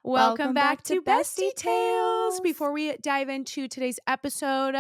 Welcome back to Bestie Tales. Before we dive into today's episode,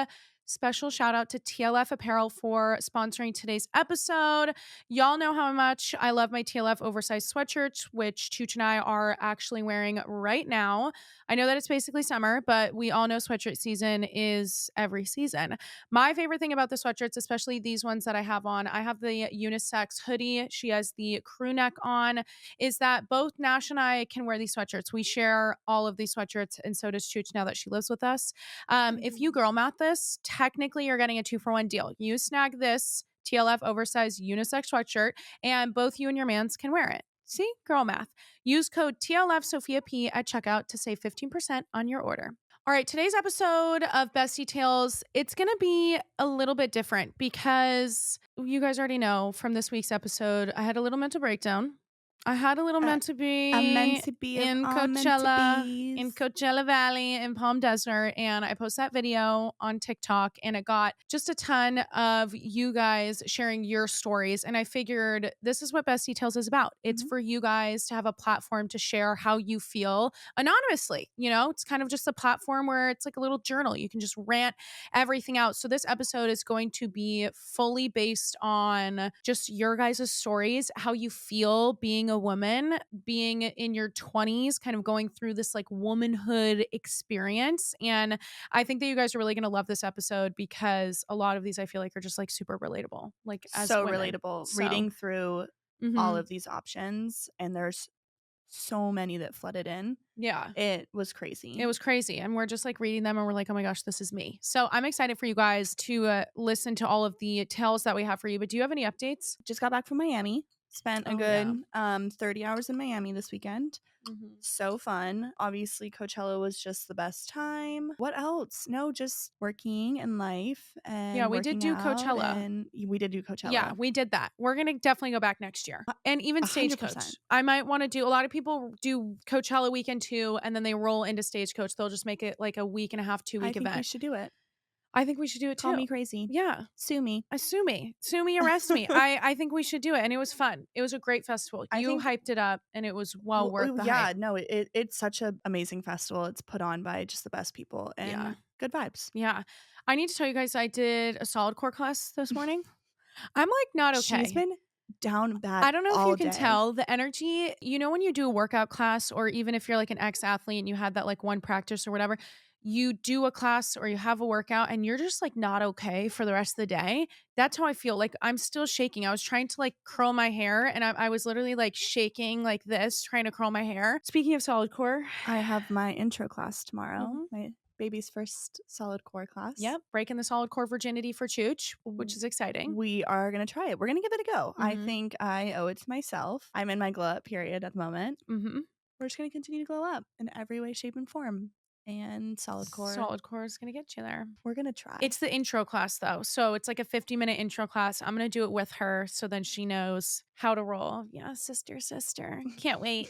special shout out to TLF Apparel for sponsoring today's episode. Y'all know how much I love my TLF oversized sweatshirts, which Chooch and I are actually wearing right now. I know that it's basically summer, but we all know sweatshirt season is every season. My favorite thing about the sweatshirts, especially these ones that I have on, I have the unisex hoodie. She has the crew neck on, is that both Nash and I can wear these sweatshirts. We share all of these sweatshirts, and so does Chooch now that she lives with us. If you girl math this, technically you're getting a 2-for-1 deal. You snag this TLF oversized unisex sweatshirt, and both you and your mans can wear it. See? Girl math. Use code TLF Sophia P at checkout to save 15% on your order. All right, today's episode of Bestie Tales, it's going to be a little bit different because you guys already know from this week's episode, I had a little mental breakdown. I had a little meant to be in Coachella Valley in Palm Desert, and I posted that video on TikTok, and it got just a ton of you guys sharing your stories, and I figured this is what Bestie Tales is about. It's for you guys to have a platform to share how you feel anonymously. You know, it's kind of just a platform where it's like a little journal. You can just rant everything out. So this episode is going to be fully based on just your guys' stories, how you feel being a woman, being in your 20s, kind of going through this like womanhood experience. And I think that you guys are really going to love this episode because a lot of these I feel like are just like super relatable. Like as so women. relatable. Reading through all of these options, and there's so many that flooded in. Yeah. It was crazy. It was crazy. And we're just like reading them and we're like, oh my gosh, this is me. So I'm excited for you guys to listen to all of the tales that we have for you. But do you have any updates? Just got back from Miami. Spent a good 30 hours in Miami this weekend. So fun. Obviously, Coachella was just the best time. What else? No, just working and life. And yeah, we did do Coachella. And we did do Coachella. Yeah, we did that. We're going to definitely go back next year. And even 100%. Stagecoach. I might want to do, a lot of people do Coachella weekend too, and then they roll into Stagecoach. They'll just make it like a week and a half, 2-week event. I think we should do it. I think we should do it too. Call me crazy. Yeah. Sue me. Sue me. Sue me, arrest me. I think we should do it. And it was fun. It was a great festival. You hyped it up and it was worth the hype. No, it's such an amazing festival. It's put on by just the best people and good vibes. Yeah. I need to tell you guys, I did a solid core class this morning. I'm like not okay. She's been down bad. I don't know if you can tell the energy, you know, when you do a workout class, or even if you're like an ex-athlete and you had that like one practice or whatever, you do a class or you have a workout and you're just like not okay for the rest of the day. That's how I feel. Like I'm still shaking. I was trying to like curl my hair and I was literally like shaking like this, trying to curl my hair. Speaking of solid core, I have my intro class tomorrow. My baby's first solid core class. Yep. Breaking the solid core virginity for Chooch, which is exciting. We are going to try it. We're going to give it a go. I think I owe it to myself. I'm in my glow up period at the moment. We're just going to continue to glow up in every way, shape, and form. And solid core is gonna get you there. We're gonna try. It's the intro class though, so it's like a 50-minute intro class. I'm gonna do it with her so then she knows how to roll. Yeah, sister can't wait.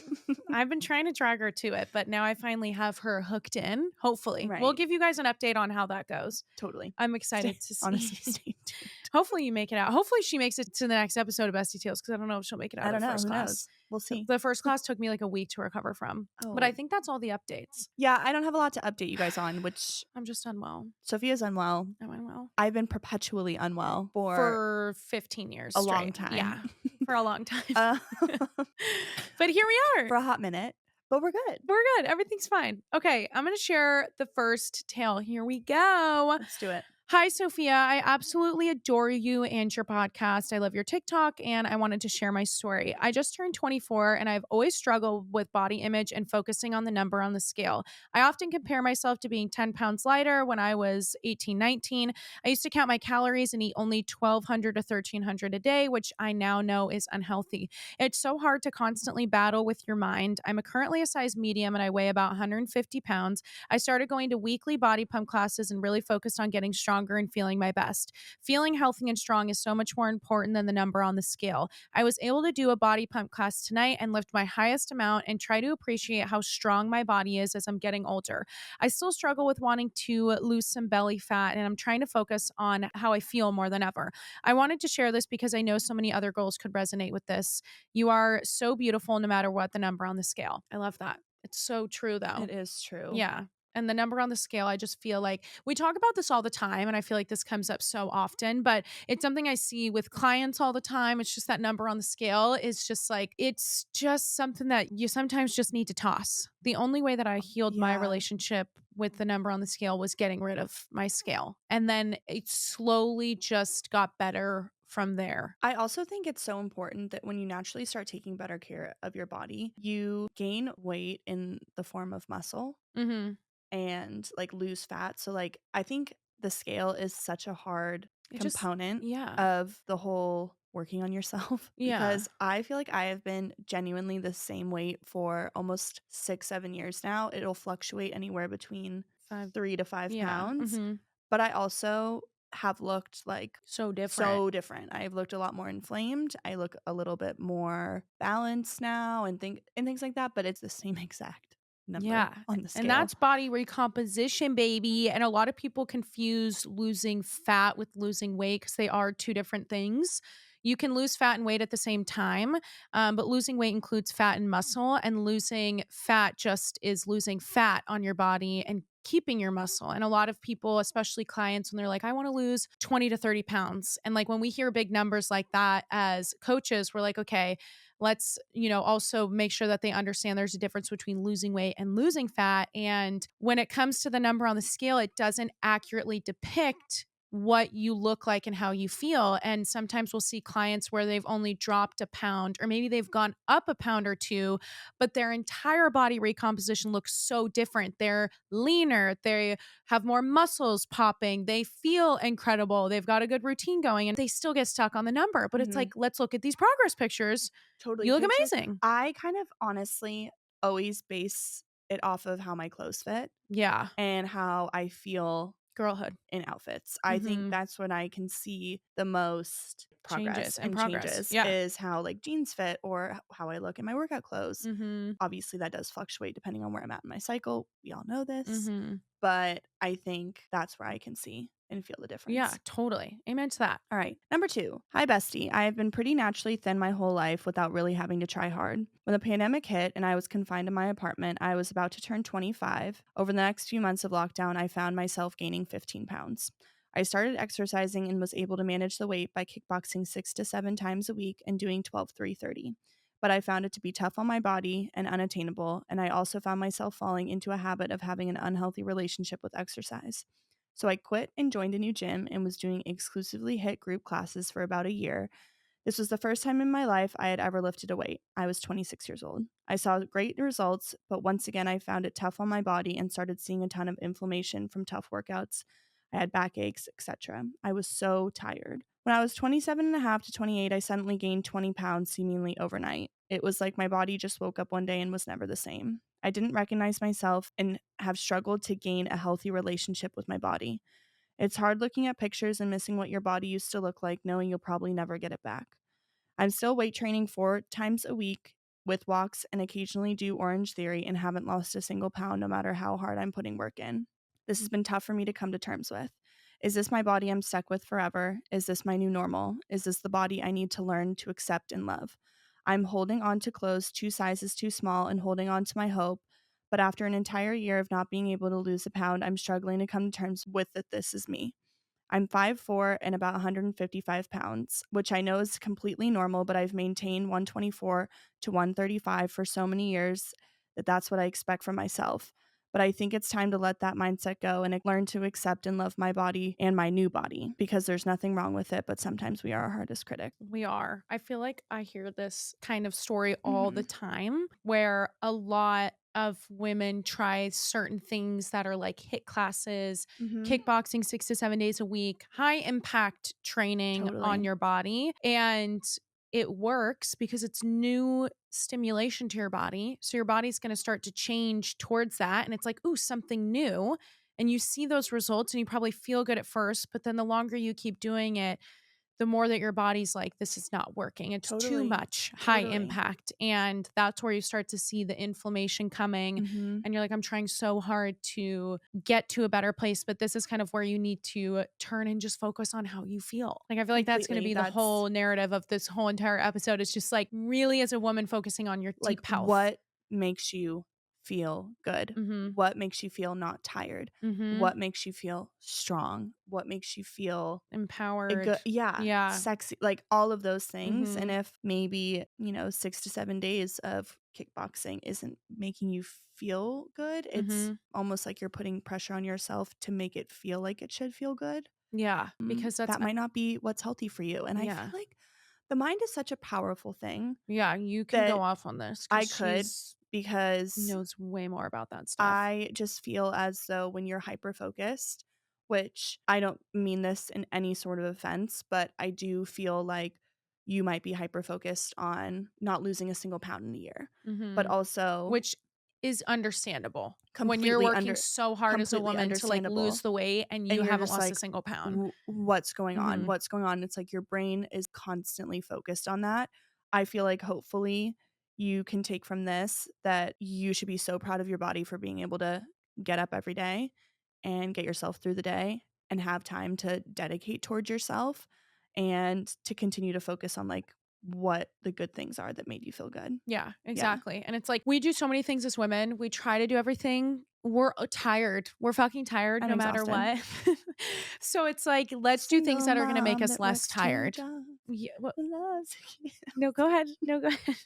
I've been trying to drag her to it, but now I finally have her hooked in. Hopefully we'll give you guys an update on how that goes. Totally. I'm excited to see. Honestly, stay tuned. Hopefully you make it out. Hopefully she makes it to the next episode of Bestie Tales, because I don't know if she'll make it out. I don't know. First class. We'll see. The first class took me like a week to recover from, but I think that's all the updates. Yeah, I don't have a lot to update you guys on, which I'm just unwell. Sophia's unwell. I'm unwell. I've been perpetually unwell for 15 years. A long time. Yeah, for a long time. But here we are. For a hot minute. But we're good. We're good. Everything's fine. Okay, I'm going to share the first tale. Here we go. Let's do it. Hi, Sophia. I absolutely adore you and your podcast. I love your TikTok, and I wanted to share my story. I just turned 24, and I've always struggled with body image and focusing on the number on the scale. I often compare myself to being 10 pounds lighter when I was 18, 19. I used to count my calories and eat only 1,200 to 1,300 a day, which I now know is unhealthy. It's so hard to constantly battle with your mind. I'm currently a size medium, and I weigh about 150 pounds. I started going to weekly body pump classes and really focused on getting stronger and feeling my best. Feeling healthy and strong is so much more important than the number on the scale. I was able to do a body pump class tonight and lift my highest amount and try to appreciate how strong my body is as I'm getting older. I still struggle with wanting to lose some belly fat, and I'm trying to focus on how I feel more than ever. I wanted to share this because I know so many other girls could resonate with this. You are so beautiful no matter what the number on the scale. I love that. It's so true though. It is true. Yeah. And the number on the scale, I just feel like we talk about this all the time. And I feel like this comes up so often, but it's something I see with clients all the time. It's just that number on the scale is just like, it's just something that you sometimes just need to toss. The only way that I healed my Yeah. relationship with the number on the scale was getting rid of my scale. And then it slowly just got better from there. I also think it's so important that when you naturally start taking better care of your body, you gain weight in the form of muscle Mm-hmm. and like lose fat. So, like, I think the scale is such a hard It just, component yeah. of the whole working on yourself Yeah. because I feel like I have been genuinely the same weight for almost 6, 7 years now. It'll fluctuate anywhere between 5. 3 to 5 pounds. Mm-hmm. But I also have looked like So different. so different. I've looked a lot more inflamed. I look a little bit more balanced now and things like that, but it's the same exact number Yeah. on the And scale. that's body recomposition, baby. And a lot of people confuse losing fat with losing weight because they are two different things. You can lose fat and weight at the same time, but losing weight includes fat and muscle, and losing fat just is losing fat on your body and keeping your muscle. And a lot of people, especially clients, when they're like, I want to lose 20 to 30 pounds. And like when we hear big numbers like that as coaches, we're like, okay, let's, also make sure that they understand there's a difference between losing weight and losing fat. And when it comes to the number on the scale, it doesn't accurately depict what you look like and how you feel. And sometimes we'll see clients where they've only dropped a pound, or maybe they've gone up a pound or two, but their entire body recomposition looks so different. They're leaner, they have more muscles popping, they feel incredible, they've got a good routine going, and they still get stuck on the number. But it's Mhm. like, let's look at these progress pictures. Totally. You look Pictures. amazing. I kind of honestly always base it off of how my clothes fit Yeah. and how I feel Girlhood. in outfits. I think Mhm. that's when I can see the most Changes progress and and progress. changes Yeah. is how like jeans fit or how I look in my workout clothes. Mhm. Obviously, that does fluctuate depending on where I'm at in my cycle. We all know this, Mhm. but I think that's where I can see and feel the Yeah, difference. totally. Amen to that. All right. Number 2. Hi, Bestie. I have been pretty naturally thin my whole life without really having to try hard. When the pandemic hit and I was confined to my apartment, I was about to turn 25. Over the next few months of lockdown, I found myself gaining 15 pounds. I started exercising and was able to manage the weight by kickboxing 6 to 7 times a week and doing 12-3-30. But I found it to be tough on my body and unattainable, and I also found myself falling into a habit of having an unhealthy relationship with exercise. So I quit and joined a new gym and was doing exclusively HIIT group classes for about a year. This was the first time in my life I had ever lifted a weight. I was 26 years old. I saw great results, but once again, I found it tough on my body and started seeing a ton of inflammation from tough workouts. I had backaches, etc. I was so tired. When I was 27 and a half to 28, I suddenly gained 20 pounds seemingly overnight. It was like my body just woke up one day and was never the same. I didn't recognize myself and have struggled to gain a healthy relationship with my body. It's hard looking at pictures and missing what your body used to look like, knowing you'll probably never get it back. I'm still weight training 4 times a week with walks and occasionally do Orange Theory and haven't lost a single pound no matter how hard I'm putting work in. This has been tough for me to come to terms with. Is this my body I'm stuck with forever? Is this my new normal? Is this the body I need to learn to accept and love? I'm holding on to clothes 2 sizes too small and holding on to my hope, but after an entire year of not being able to lose a pound, I'm struggling to come to terms with that this is me. I'm 5'4" and about 155 pounds, which I know is completely normal, but I've maintained 124 to 135 for so many years that that's what I expect from myself. But I think it's time to let that mindset go and learn to accept and love my body and my new body because there's nothing wrong with it, but sometimes we are our hardest critic. We are. I feel like I hear this kind of story all the Mhm. time where a lot of women try certain things that are like HIIT classes, Mhm. kickboxing 6 to 7 days a week, high impact training on Totally. your body. And it works because it's new stimulation to your body. So your body's going to start to change towards that. And it's like, ooh, something new. And you see those results and you probably feel good at first, but then the longer you keep doing it, the more that your body's like, this is not working. It's too Totally. much high Totally. impact. And that's where you start to see the inflammation coming. Mhm. And you're like, I'm trying so hard to get to a better place. But this is kind of where you need to turn and just focus on how you feel. Like, I feel like that's going to Completely. be the That's whole narrative of this whole entire episode. It's just like really as a woman focusing on your like deep health. what makes you feel good? Mm-hmm. What makes you feel not tired? Mm-hmm. What makes you feel strong? What makes you feel Empowered. yeah, Yeah. sexy, like all of those things. Mm-hmm. And if maybe, 6 to 7 days of kickboxing isn't making you feel good, it's Mm-hmm. almost like you're putting pressure on yourself to make it feel like it should feel good. Yeah. Because that's that might not be what's healthy for you. And I yeah. feel like the mind is such a powerful thing Yeah, you can go that off on this I because could, she's because knows way more about that stuff. I just feel as though when you're hyper focused, which I don't mean this in any sort of offense, but I do feel like you might be hyper focused on not losing a single pound in a year, but also Which is understandable when you're completely working so hard as a completely woman to like understandable. lose the weight and you And you're haven't just lost a like, single pound. what's going on? Mhm. What's going on? It's like your brain is constantly focused on that. I feel like hopefully you can take from this that you should be so proud of your body for being able to get up every day and get yourself through the day and have time to dedicate towards yourself and to continue to focus on like what the good things are that made you feel good. Yeah, exactly. And it's like we do so many things as women. We try to do everything. We're tired. We're fucking tired I'm no matter exhausted. what. So it's like let's do things Single that are going to make mom us that less works 2 tired. jobs Yeah, and loves no, go ahead. No, go ahead.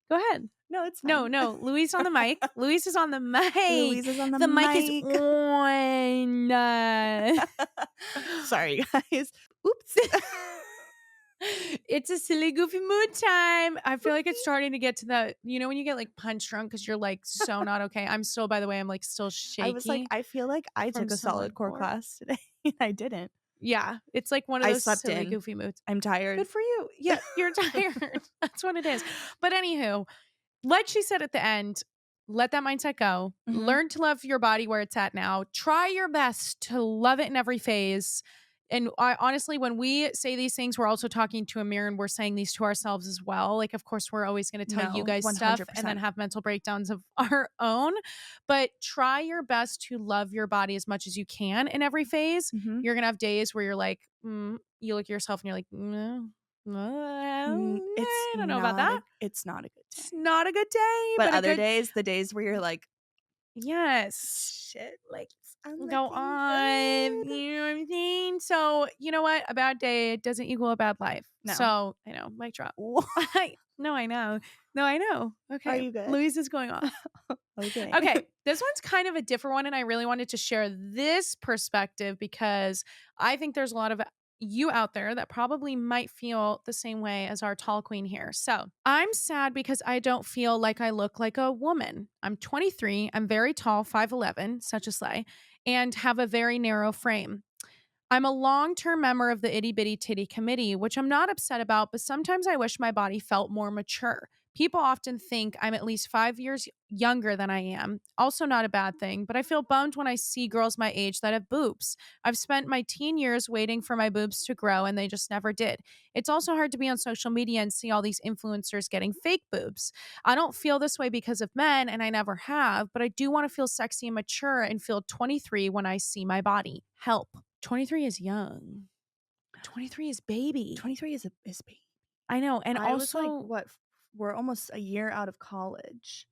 Go ahead. No, it's No, fine. no. Louise on the mic. Louise is on the mic. Louise is on the mic is mic. on. Sorry, guys. Oops. It's a silly, goofy mood time. I feel like it's starting to get to that, when you get like punch drunk because you're like so not okay. I'm still, by the way, I'm like still shaky. I was like, I feel like I from took a some, solid like, core work. class today. I didn't. Yeah, it's like one of I those slept silly, in. goofy moods. I'm tired. Good for you. Yeah, you're tired. That's what it is. But anywho, like she said at the end, let that mindset go. Mhm. Learn to love your body where it's at now. Try your best to love it in every phase. And honestly, when we say these things, we're also talking to a mirror and we're saying these to ourselves as well. Like, of course, we're always going to tell you No, guys stuff and then 100%. have mental breakdowns of our own. But try your best to love your body as much as you can in every phase. Mhm. You're going to have days where you're like, you look at yourself and you're like, I don't know about that. It's not a good day. It's not a good day, But but a other good days, the days where you're like, yes. shit, like I'm Go looking on. good. You know what I'm saying? So, you know what? A bad day doesn't equal a bad life. No. So, I know, mic drop. No, I know. No, I know. Okay. Are you good? Louise is going off. Okay. Okay. This one's kind of a different one. And I really wanted to share this perspective because I think there's a lot of you out there that probably might feel the same way as our tall queen here. So I'm sad because I don't feel like I look like a woman. I'm 23. I'm very tall, 5'11", such a sleigh, and have a very narrow frame. I'm a long-term member of the Itty Bitty Titty Committee, which I'm not upset about, but sometimes I wish my body felt more mature. People often think I'm at least 5 years younger than I am. Also not a bad thing, but I feel bummed when I see girls my age that have boobs. I've spent my teen years waiting for my boobs to grow and they just never did. It's also hard to be on social media and see all these influencers getting fake boobs. I don't feel this way because of men and I never have, but I do want to feel sexy and mature and feel 23 when I see my body. Help. 23 is young. 23 is baby. 23 is baby. I know. And I was also, like, what? We're almost a year out of college,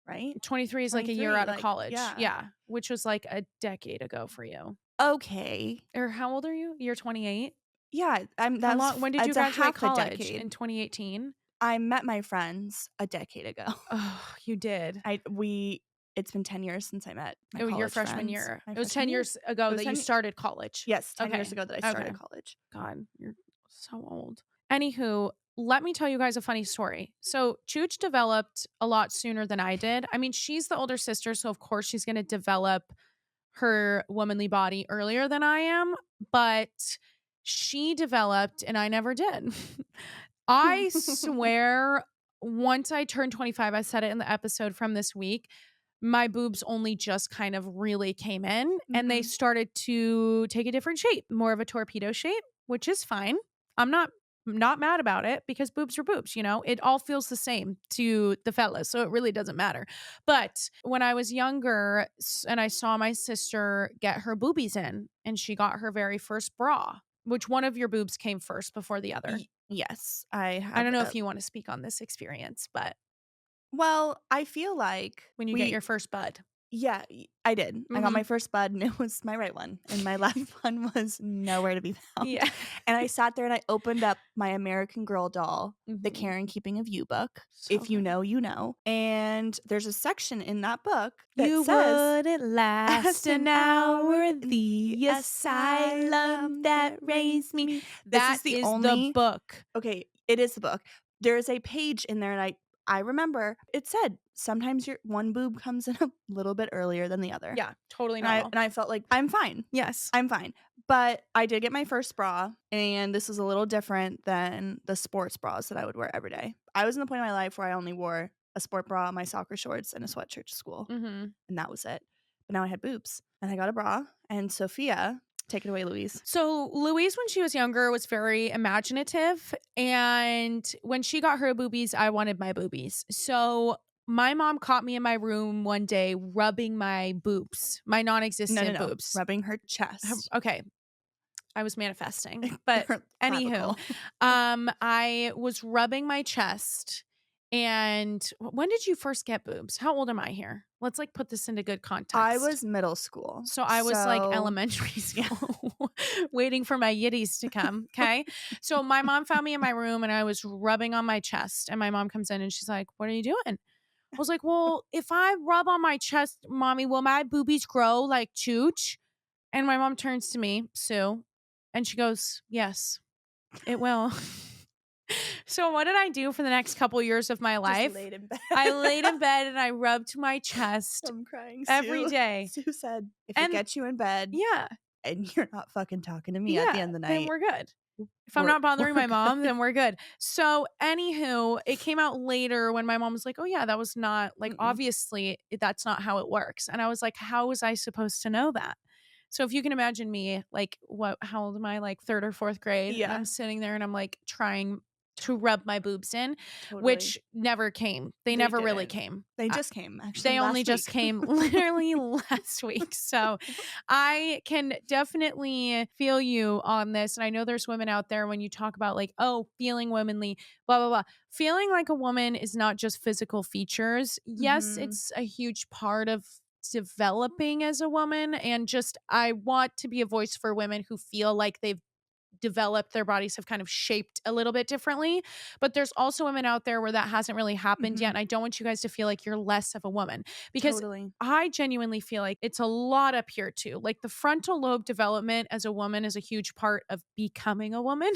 right? 23 is like a year 23, out of like, college. yeah. Yeah. Which was like a decade ago for you. Okay. Or how old are you? You're 28? Yeah, When did you it's a graduate half a college? decade. In 2018? I met my friends a decade ago. Oh, you did. It's been 10 years since I met my Oh, college your freshman friends. year. My It was freshman 10 year. years ago It was that 10 you started college. Yes, 10 years Okay. ago that I started Okay. college. God, you're so old. Anywho, let me tell you guys a funny story. So Chooch developed a lot sooner than I did. I mean, she's the older sister, so of course she's going to develop her womanly body earlier than I am, but she developed and I never did. I swear, once I turned 25, I said it in the episode from this week, my boobs only just kind of really came in and they started to take a different shape, more of a torpedo shape, which is fine. I'm not mad about it because boobs are boobs, it all feels the same to the fellas, so it really doesn't matter. But when I was younger and I saw my sister get her boobies in and she got her very first bra, which one of your boobs came first before the other? Yes, I have. I don't know if you want to speak on this experience, but Well, I feel like when you get your first bud? yeah, I did. I got Mhm. my first bud and it was my right one, and my left one was nowhere to be found. Yeah. And I sat there and I opened up my American Girl doll, The Mhm. Care and Keeping of You book. So If you good. know, you know. And there's a section in that book that You says, wouldn't last "Last an an hour hour, in the the asylum asylum that that raised raised me." me." This That is the is the only book. okay, it is the book. There's a page in there, and I remember it said sometimes your one boob comes in a little bit earlier than the other. Yeah, totally And I normal. and I felt like I'm fine. Yes. I'm fine. But I did get my first bra, and this is a little different than the sports bras that I would wear every day. I was in the point in my life where I only wore a sport bra, my soccer shorts, and a sweatshirt to school, Mhm. and that was it. But now I had boobs, and I got a bra. And Sophia, take it away, Louise. So, Louise, when she was younger, was very imaginative. And when she got her boobies, I wanted my boobies. So, my mom caught me in my room one day rubbing my boobs, my non No, no, existent no. boobs. Rubbing her chest. Okay. I was manifesting. But Her anywho, clavicle. I was rubbing my chest. And when did you first get boobs? How old am I here? Let's like put this into good I context. was middle school. So I was like elementary yeah. school waiting for my yitties to come. Okay. So my mom found me in my room and I was rubbing on my chest. And my mom comes in and she's like, "What are you doing?" I was like, "Well, if I rub on my chest, mommy, will my boobies grow like Chooch?" And my mom turns to me, Sue, and she goes, "Yes, it will." So what did I do for the next couple years of my Just life? laid in bed. I laid in bed and I rubbed my chest I'm crying. every day. Sue said, if it And gets you in bed yeah, and you're not fucking talking to me at the yeah, end of the then night, we're good. If I'm we're not bothering we're my mom, good. then we're good. So, anywho, it came out later when my mom was like, "Oh yeah, that was not like Mm-mm. obviously that's not how it works." And I was like, "How was I supposed to know that?" So if you can imagine me, like how old am I? Like third or fourth grade, and I'm Yeah, sitting there and I'm like trying to rub my boobs in, totally. which never came. They They never really didn't. came. They just came actually They only last just week. came literally last week. So I can definitely feel you on this. And I know there's women out there when you talk about like, oh, feeling womanly, blah, blah, blah. Feeling like a woman is not just physical features. Yes, Mhm. it's a huge part of developing as a woman. And just, I want to be a voice for women who feel like they've developed, their bodies have kind of shaped a little bit differently. But there's also women out there where that hasn't really happened yet. Mhm. And I don't want you guys to feel like you're less of a woman because Totally. I genuinely feel like it's a lot up here too. Like the frontal lobe development as a woman is a huge part of becoming a woman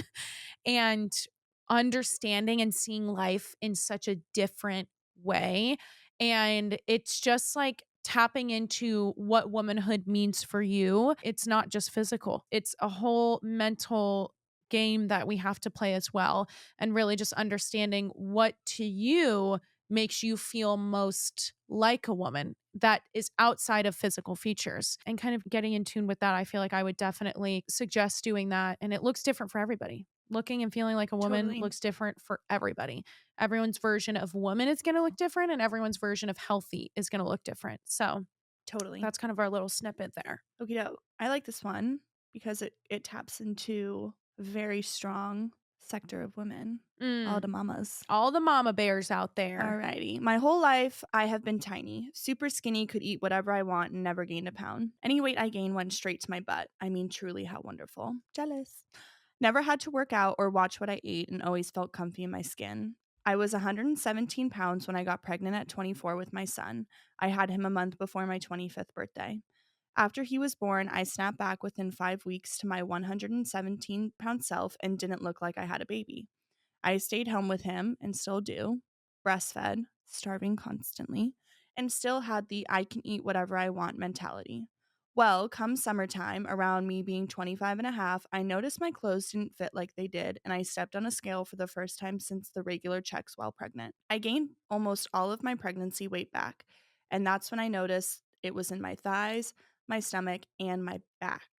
and understanding and seeing life in such a different way. And it's just like tapping into what womanhood means for you. It's not just physical, it's a whole mental game that we have to play as well. And really just understanding what to you makes you feel most like a woman that is outside of physical features and kind of getting in tune with that. I feel like I would definitely suggest doing that. And it looks different for everybody. Looking and feeling like a woman Totally. looks different for everybody. Everyone's version of woman is going to look different, and everyone's version of healthy is going to look different. So Totally. that's kind of our little snippet there. Okie doke. I like this one because it taps into a very strong sector of women. All Mm, the mamas. all the mama bears out there. Alrighty. My whole life, I have been tiny, super skinny, could eat whatever I want, and never gained a pound. Any weight I gained went straight to my butt. I mean, truly, how wonderful. Jealous. Never had to work out or watch what I ate, and always felt comfy in my skin. I was 117 pounds when I got pregnant at 24 with my son. I had him a month before my 25th birthday. After he was born, I snapped back within 5 weeks to my 117-pound self and didn't look like I had a baby. I stayed home with him and still do, breastfed, starving constantly, and still had the I can eat whatever I want mentality. Well, come summertime, around me being 25 and a half, I noticed my clothes didn't fit like they did, and I stepped on a scale for the first time since the regular checks while pregnant. I gained almost all of my pregnancy weight back, and that's when I noticed it was in my thighs, my stomach, and my back.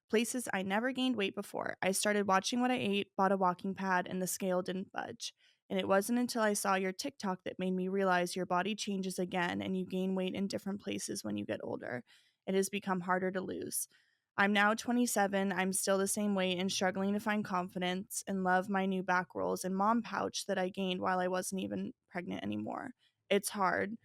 Places I never gained weight before. I started watching what I ate, bought a walking pad, and the scale didn't budge. And it wasn't until I saw your TikTok that made me realize your body changes again and you gain weight in different places when you get older. It has become harder to lose. I'm now 27. I'm still the same weight and struggling to find confidence and love my new back rolls and mom pouch that I gained while I wasn't even pregnant anymore. it's hard.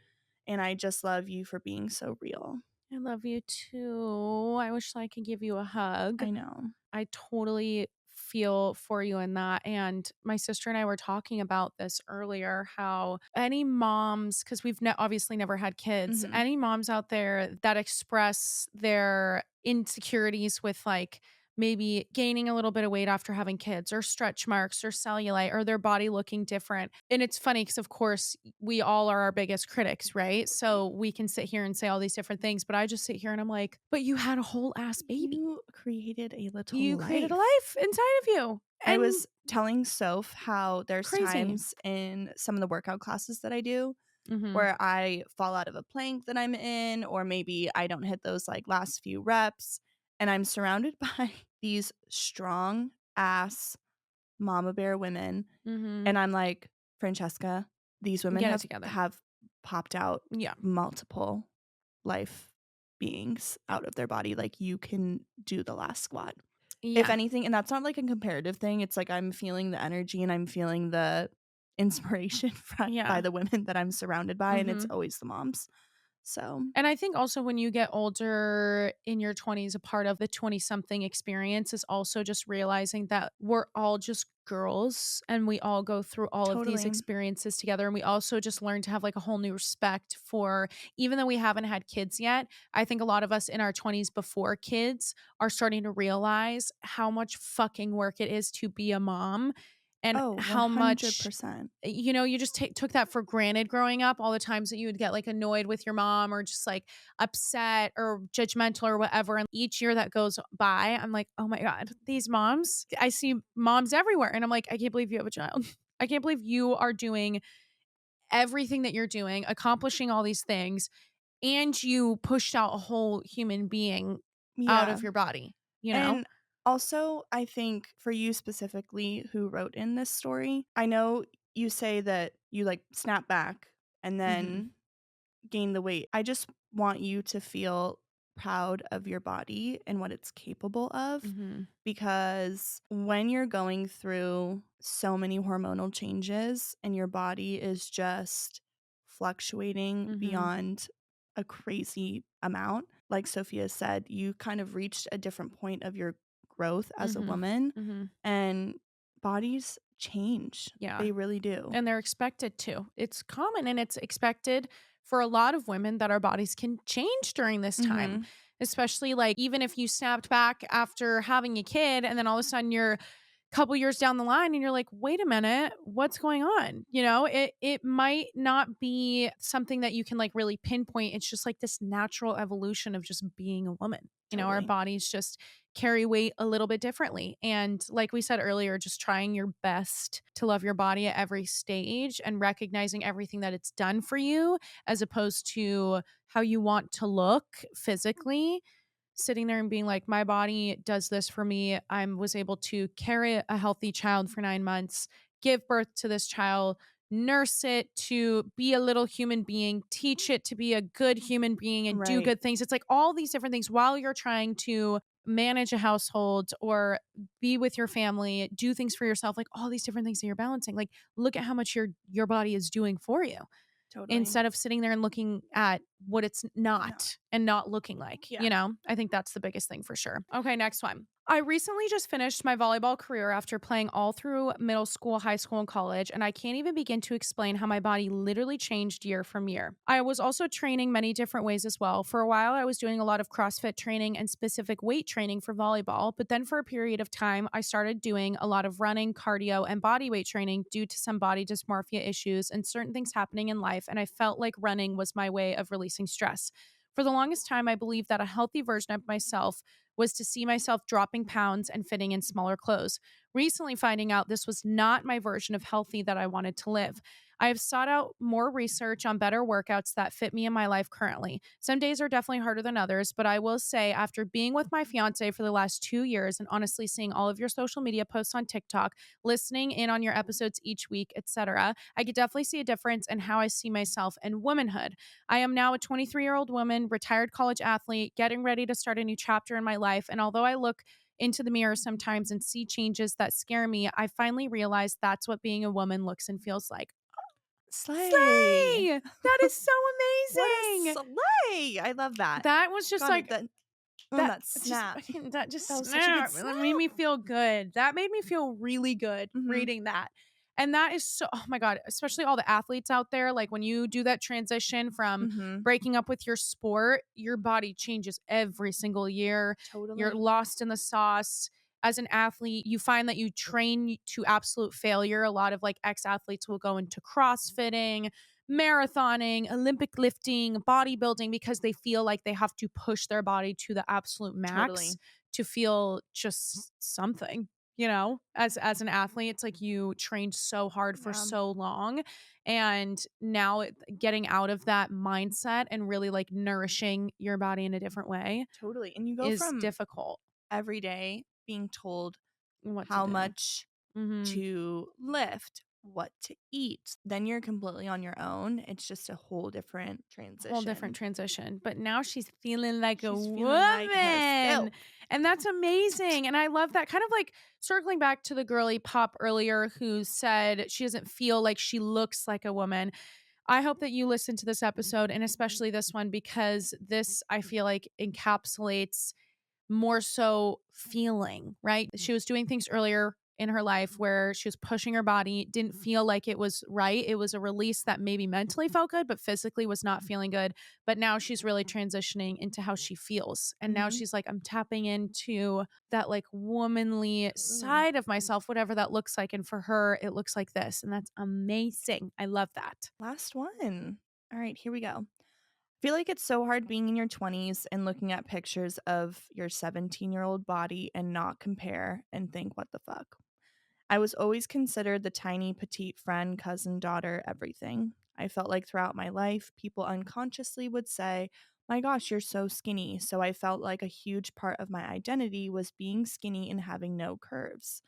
And I just love you for being so real. I love you too. I wish I could give you a hug. I know. I totally feel for you in that. And my sister and I were talking about this earlier, how any moms, because we've obviously never had kids, Mhm. any moms out there that express their insecurities with like maybe gaining a little bit of weight after having kids or stretch marks or cellulite or their body looking different. And it's funny because, of course, we all are our biggest critics, right? So we can sit here and say all these different things, but I just sit here and I'm like, but you had a whole ass baby. You created a little You created a life. life inside of you. I And was telling Soph how there's crazy. times in some of the workout classes that I do Mhm. where I fall out of a plank that I'm in, or maybe I don't hit those like last few reps. And I'm surrounded by these strong ass mama bear women. Mhm. And I'm like, Francesca, these women Get it have together. have popped out Yeah. multiple life beings out of their body. Like you can do the last squat. If Yeah. anything, and that's not like a comparative thing. It's like I'm feeling the energy and I'm feeling the inspiration by Yeah. the women that I'm surrounded by, and it's Mhm. always the moms. So, And I think also when you get older in your 20s, a part of the 20 something experience is also just realizing that we're all just girls and we all go through all of these totally. experiences together. And we also just learn to have like a whole new respect for, even though we haven't had kids yet, I think a lot of us in our 20s before kids are starting to realize how much fucking work it is to be a mom and Oh, how much 100%. you just took that for granted growing up, all the times that you would get like annoyed with your mom or just like upset or judgmental or whatever. And each year that goes by, I'm like, oh my God, these moms, I see moms everywhere. And I'm like, I can't believe you have a child. I can't believe you are doing everything that you're doing, accomplishing all these things, and you pushed out a whole human being out Yeah. of your body, you know? And also, I think for you specifically who wrote in this story, I know you say that you like snap back and Mhm. then gain the weight. I just want you to feel proud of your body and what it's capable of, Mhm. because when you're going through so many hormonal changes and your body is just fluctuating Mhm. beyond a crazy amount, like Sophia said, you kind of reached a different point of your growth as a Mhm. woman, Mhm. and bodies change. Yeah. They really do. And they're expected to. It's common and it's expected for a lot of women that our bodies can change during this time. Mhm. Especially like even if you snapped back after having a kid and then all of a sudden you're couple years down the line and you're like, "Wait a minute, what's going on?" You know, it might not be something that you can like really pinpoint. It's just like this natural evolution of just being a woman. You know, our Totally. bodies just carry weight a little bit differently. And like we said earlier, just trying your best to love your body at every stage and recognizing everything that it's done for you as opposed to how you want to look physically, sitting there and being like, my body does this for me. I was able to carry a healthy child for 9 months, give birth to this child, nurse it to be a little human being, teach it to be a good human being and do Right. good things. It's like all these different things while you're trying to manage a household or be with your family, do things for yourself, like all these different things that you're balancing. Like look at how much your body is doing for you Totally. instead of sitting there and looking at what it's No. not and not looking like, Yeah. you know? I think that's the biggest thing for sure. Okay, next one. I recently just finished my volleyball career after playing all through middle school, high school, and college, and I can't even begin to explain how my body literally changed year from year. I was also training many different ways as well. For a while, I was doing a lot of CrossFit training and specific weight training for volleyball, but then for a period of time, I started doing a lot of running, cardio, and body weight training due to some body dysmorphia issues and certain things happening in life, and I felt like running was my way of releasing stress. For the longest time, I believed that a healthy version of myself was to see myself dropping pounds and fitting in smaller clothes. Recently, finding out this was not my version of healthy that I wanted to live. I have sought out more research on better workouts that fit me in my life currently. Some days are definitely harder than others, but I will say, after being with my fiance for the last 2 years and honestly seeing all of your social media posts on TikTok, listening in on your episodes each week, etc., I could definitely see a difference in how I see myself and womanhood. I am now a 23-year-old woman, retired college athlete, getting ready to start a new chapter in my life. And although I look into the mirror sometimes and see changes that scare me, I finally realized that's what being a woman looks and feels like. Slay. Slay! That is so What a amazing. slay. I love that. That was just God, like that that just snap. that just That was such a good snap. That made snap. me feel good. That made me feel really good Mhm. reading that. And that is so oh my god, especially all the athletes out there, like when you do that transition from Mhm. breaking up with your sport, your body changes every single year. You're Totally. lost in the sauce. As an athlete, you find that you train to absolute failure. A lot of like ex-athletes will go into CrossFitting, marathoning, Olympic lifting, bodybuilding because they feel like they have to push their body to the absolute max Totally. to feel just something. You know, as an athlete, it's like you trained so hard for Yeah. so long, and now getting out of that mindset and really like nourishing your body in a different way Totally. And you go is from difficult. every day being told What to how do. much Mhm. to lift, what to eat. Then you're completely on your own. It's just a whole different Whole different transition. transition, but now she's feeling like a She's feeling like woman, herself. and that's amazing, and I love that. Kind of like circling back to the girly pop earlier who said she doesn't feel like she looks like a woman. I hope that you listen to this episode and especially this one because this, I feel like, encapsulates more so feeling, right? She was doing things earlier in her life where she was pushing her body, didn't feel like it was right. It was a release that maybe mentally felt good, but physically was not feeling good. But now she's really transitioning into how she feels. And now Mhm. she's like, I'm tapping into that like womanly Totally. side of myself, whatever that looks like. And for her, it looks like this. And that's amazing. I love that. Last one. All right, here we go. Feel like it's so hard being in your 20s and looking at pictures of your 17-year-old body and not compare and think, what the fuck? I was always considered the tiny, petite friend, cousin, daughter, everything. I felt like throughout my life, people unconsciously would say, my gosh, you're so skinny. So I felt like a huge part of my identity was being skinny and having no curves.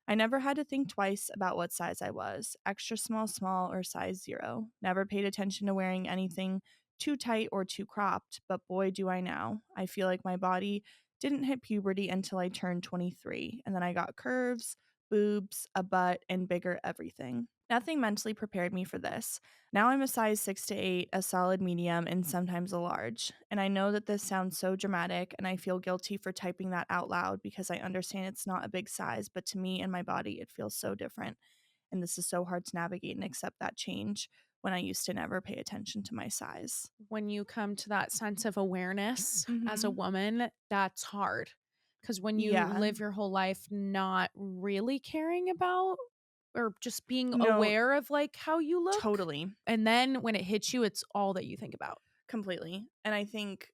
I never had to think twice about what size I was, extra small, small, or size 0. Never paid attention to wearing anything too tight or too cropped, but boy, do I now. I feel like my body didn't hit puberty until I turned 23, and then I got curves, boobs, a butt, and bigger everything. Nothing mentally prepared me for this. Now I'm a size 6 to 8, a solid medium, and sometimes a large. And I know that this sounds so dramatic, and I feel guilty for typing that out loud because I understand it's not a big size, but to me and my body, it feels so different. And this is so hard to navigate and accept that change when I used to never pay attention to my size. When you come to that sense of awareness as a Mm-hmm. woman, that's hard. Because when you Yeah. live your whole life not really caring about or just being No, aware of like how you look, totally. and then when it hits you, it's all that you think about. Completely. And I think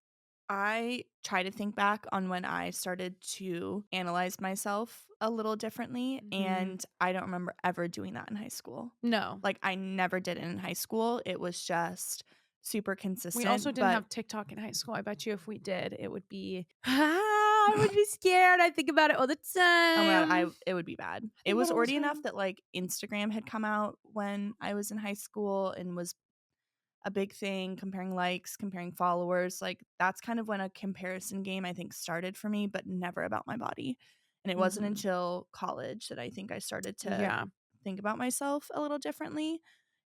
I try to think back on when I started to analyze myself a little differently. Mhm. And I don't remember ever doing that in high school. No. Like, I never did it in high school. It was just super We also consistent. didn't But have TikTok in high school. I bet you if we did, it would be I would be scared. I think about it all the oh my God, time. it would be bad. I It think about was it all the already enough time. that like Instagram had come out when I was in high school and was a big thing, comparing likes, comparing followers. Like, that's kind of when a comparison game I think started for me, but never about my body. And it wasn't Mhm. until college that I think I started to Yeah. think about myself a little differently.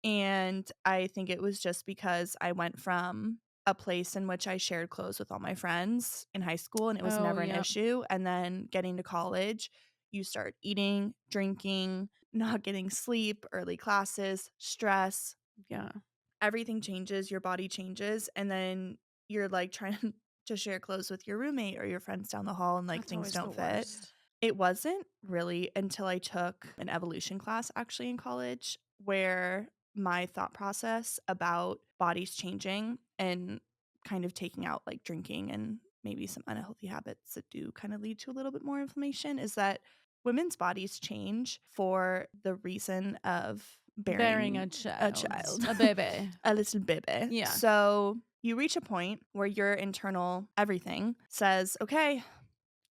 And I think it was just because I went from a place in which I shared clothes with all my friends in high school and it was Oh, never an yeah. issue. And then getting to college, you start eating, drinking, not getting sleep, early classes, stress, Yeah. everything changes, your body changes, and then you're like trying to share clothes with your roommate or your friends down the hall and like That's things always the don't fit. worst. It wasn't really until I took an evolution class actually in college where my thought process about bodies changing and kind of taking out like drinking and maybe some unhealthy habits that do kind of lead to a little bit more inflammation is that women's bodies change for the reason of Bearing bearing a a child. child, A baby. a little baby. Yeah. So you reach a point where your internal everything says, okay, it's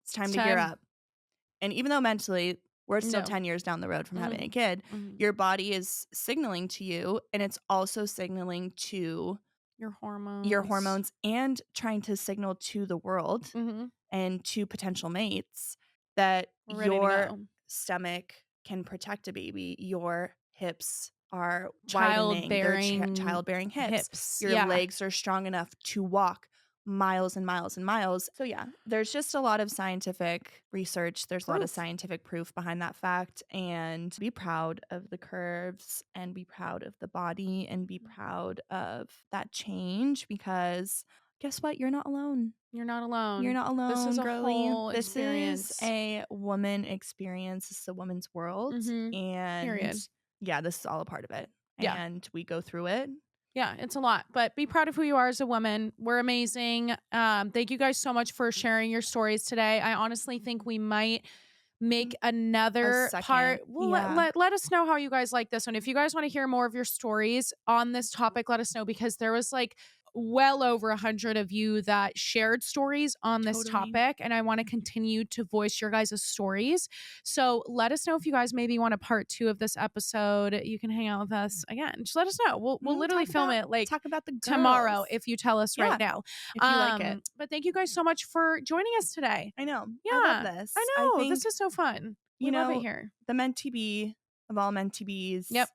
It's time to gear time. up. And even though mentally we're still No. 10 years down the road from having a Mhm. kid, Mhm. your body is signaling to you and it's also signaling to Your your hormones. hormones and trying to signal to the world Mhm. and to potential mates that We're ready to your go. stomach can protect a baby, your hips are widening, their childbearing childbearing hips. Your Yeah. legs are strong enough to walk miles and miles and miles. So yeah, there's just a lot of scientific research. There's a lot of scientific proof behind that fact. And be proud of the curves and be proud of the body and be proud of that change, because guess what? You're not alone. You're not alone. You're not alone, This is a girly. whole This experience. is a woman experience. This is a woman's world. And Period. yeah, this is all a part of it. Yeah. And we go through it. Yeah, it's a lot, but be proud of who you are as a woman. We're amazing. Thank you guys so much for sharing your stories today. I honestly think we might make another part. Well, let us know how you guys like this one. If you guys want to hear more of your stories on this topic, let us know, because there was like well over 100 of you that shared stories on this topic, and I want to continue to voice your guys' stories. So let us know if you guys maybe want a part 2 of this episode. You can hang out with us again. Just let us know. We'll literally film it like talk about the girls tomorrow if you tell us right now. If you like it. But thank you guys so much for joining us today. I know. Yeah, I love this. I know. I think, this is so fun. We love it here. The meant to be of all meant to be's. Yep.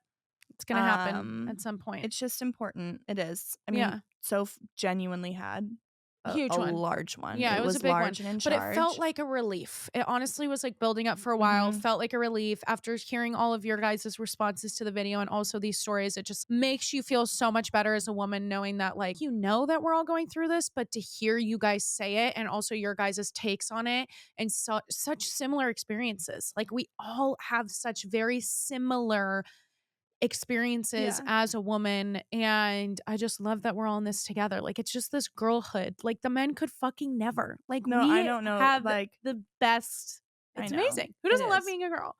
It's going to happen at some point. It's just important. It is. I mean, Soph genuinely had a large one. Yeah, it was a big large one. And in but charge. It felt like a relief. It honestly was like building up for a while. Felt like a relief after hearing all of your guys' responses to the video and also these stories. It just makes you feel so much better as a woman, knowing that like, you know that we're all going through this, but to hear you guys say it and also your guys' takes on it and such similar experiences. Like we all have such very similar experiences as a woman, and I just love that we're all in this together. Like it's just this girlhood. Like the men could fucking never. Like no, we I don't know. have like the best. It's amazing. Who doesn't love being a girl?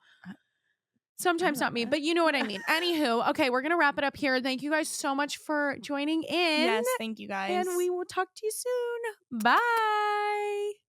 Sometimes not me, but you know what I mean. Anywho, okay, we're gonna wrap it up here. Thank you guys so much for joining in. Yes, thank you guys. And we will talk to you soon. Bye.